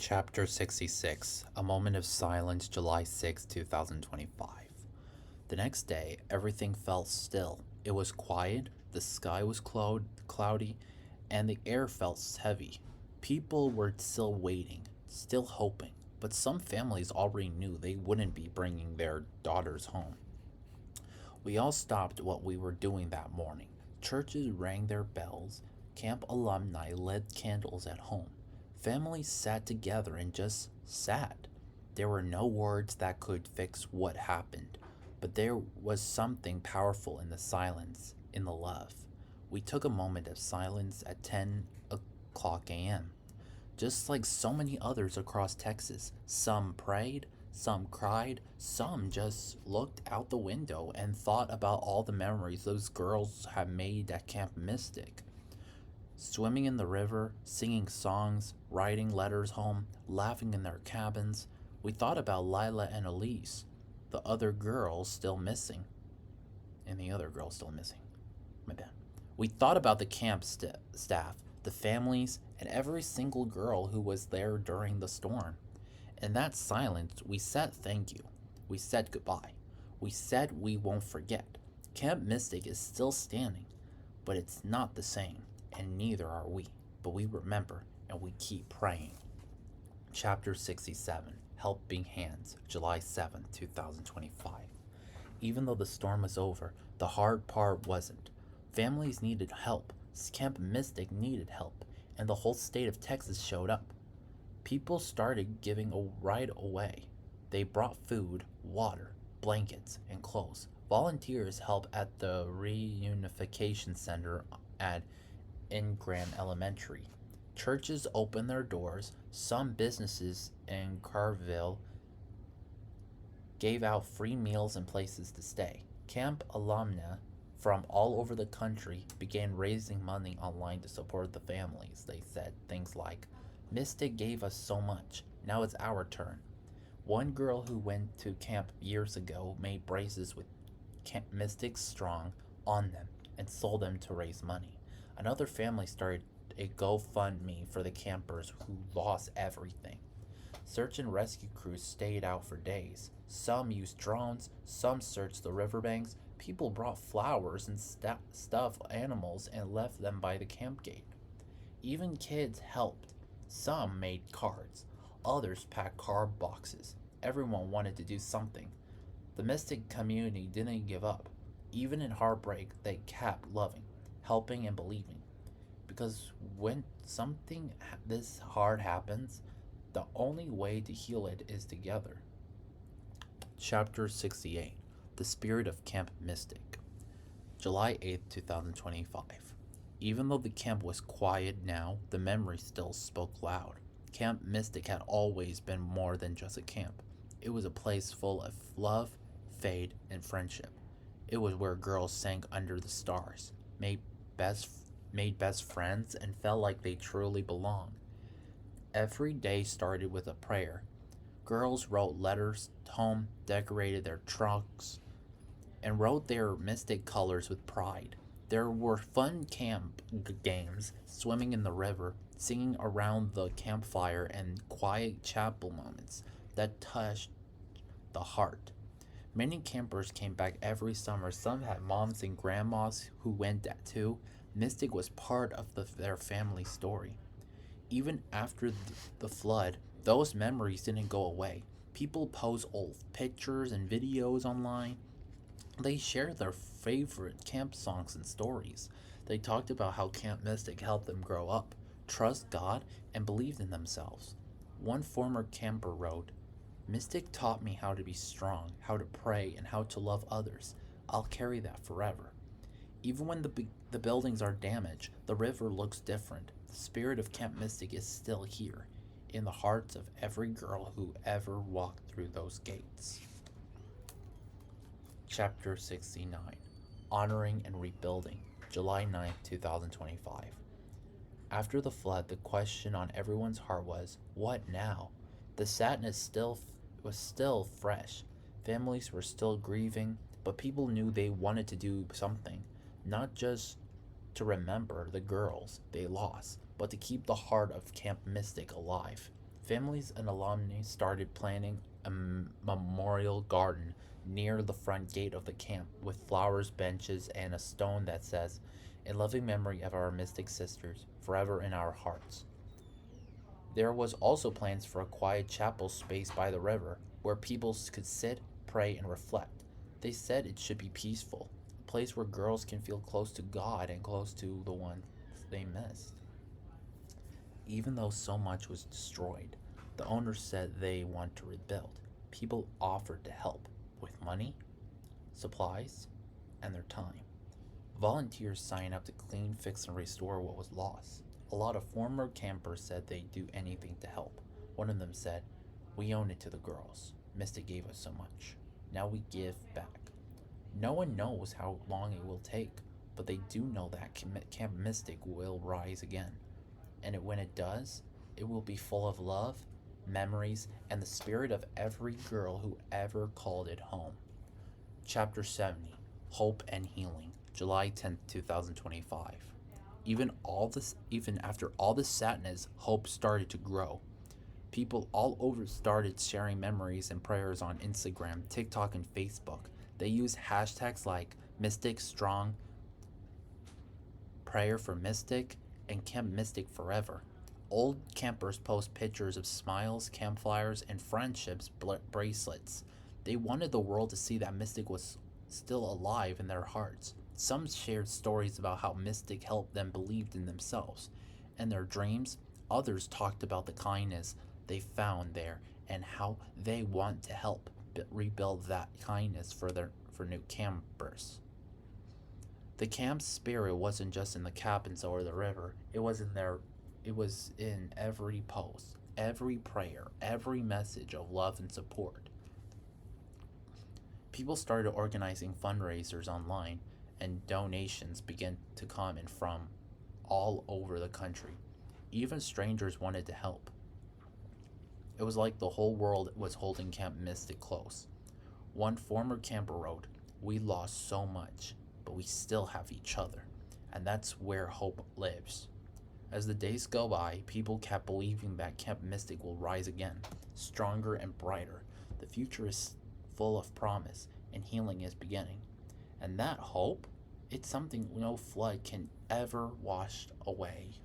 Chapter 66, A Moment of Silence, July 6, 2025. The next day, everything felt still. It was quiet, the sky was cloudy, and the air felt heavy. People were still waiting, still hoping, but some families already knew they wouldn't be bringing their daughters home. We all stopped what we were doing that morning. Churches rang their bells, camp alumni lit candles at home. Families sat together and just sat. There were no words that could fix what happened, but there was something powerful in the silence, in the love. We took a moment of silence at 10 o'clock a.m. Just like so many others across Texas, some prayed, some cried, some just looked out the window and thought about all the memories those girls had made at Camp Mystic. Swimming in the river, singing songs, writing letters home, laughing in their cabins. We thought about Lila and Elise, the other girls still missing. And the other girl still missing. My bad. We thought about the camp staff, the families, and every single girl who was there during the storm. In that silence, we said thank you. We said goodbye. We said we won't forget. Camp Mystic is still standing, but it's not the same, and neither are we. But we remember, and we keep praying. Chapter 67, Helping Hands, July 7, 2025. Even though the storm was over, the hard part wasn't. Families needed help, Camp Mystic needed help, and the whole state of Texas showed up. People started giving right away. They brought food, water, blankets, and clothes. Volunteers helped at the reunification center at Ingram Elementary. Churches opened their doors. Some businesses in Carville gave out free meals and places to stay. Camp alumni from all over the country began raising money online to support the families. They said things like, Mystic gave us so much, now it's our turn. One girl who went to camp years ago made braces with Camp Mystic Strong on them and sold them to raise money. Another family started a GoFundMe for the campers who lost everything. Search and rescue crews stayed out for days. Some used drones, some searched the riverbanks. People brought flowers and stuffed animals and left them by the camp gate. Even kids helped. Some made cards, others packed card boxes. Everyone wanted to do something. The Mystic community didn't give up. Even in heartbreak, they kept loving, helping, and believing. Because when something this hard happens, the only way to heal it is together. Chapter 68, The Spirit of Camp Mystic, July 8, 2025. Even though the camp was quiet now, the memory still spoke loud. Camp Mystic had always been more than just a camp. It was a place full of love, faith, and friendship. It was where girls sang under the stars, best made best friends, and felt like they truly belonged. Every day started with a prayer. Girls wrote letters home, decorated their trunks, and wrote their mystic colors with pride. There were fun camp games, swimming in the river, singing around the campfire, and quiet chapel moments that touched the heart. Many campers came back every summer. Some had moms and grandmas who went too. Mystic was part of their family story. Even after the flood, those memories didn't go away. People post old pictures and videos online. They shared their favorite camp songs and stories. They talked about how Camp Mystic helped them grow up, trust God, and believed in themselves. One former camper wrote, Mystic taught me how to be strong, how to pray, and how to love others. I'll carry that forever. Even when the buildings are damaged, the river looks different. The spirit of Camp Mystic is still here, in the hearts of every girl who ever walked through those gates. Chapter 69, Honoring and Rebuilding, July 9, 2025. After the flood, the question on everyone's heart was, what now? The sadness was still fresh. Families were still grieving, but people knew they wanted to do something, not just to remember the girls they lost, but to keep the heart of Camp Mystic alive. Families and alumni started planning a memorial garden near the front gate of the camp with flowers, benches, and a stone that says, "In loving memory of our mystic sisters, forever in our hearts." There was also plans for a quiet chapel space by the river where people could sit, pray, and reflect. They said it should be peaceful, a place where girls can feel close to God and close to the ones they missed. Even though so much was destroyed, the owners said they want to rebuild. People offered to help with money, supplies, and their time. Volunteers signed up to clean, fix, and restore what was lost. A lot of former campers said they'd do anything to help. One of them said, "We own it to the girls. Mystic gave us so much. Now we give back." No one knows how long it will take, but they do know that Camp Mystic will rise again. And when it does, it will be full of love, memories, and the spirit of every girl who ever called it home. Chapter 70, Hope and Healing, July 10th, 2025. Even after all this sadness, hope started to grow. People all over started sharing memories and prayers on Instagram, TikTok, and Facebook. They used hashtags like Mystic Strong, Prayer for Mystic, and Camp Mystic Forever. Old campers post pictures of smiles, campfires, and friendships bracelets. They wanted the world to see that Mystic was still alive in their hearts. Some shared stories about how Mystic helped them believe in themselves and their dreams. Others talked about the kindness they found there and how they want to help rebuild that kindness for new campers. The camp spirit wasn't just in the cabins or the river. It was in every post, every prayer, every message of love and support. People started organizing fundraisers online, and donations began to come in from all over the country. Even strangers wanted to help. It was like the whole world was holding Camp Mystic close. One former camper wrote, "We lost so much, but we still have each other, and that's where hope lives." As the days go by, people kept believing that Camp Mystic will rise again, stronger and brighter. The future is full of promise, and healing is beginning. And that hope, it's something no flood can ever wash away.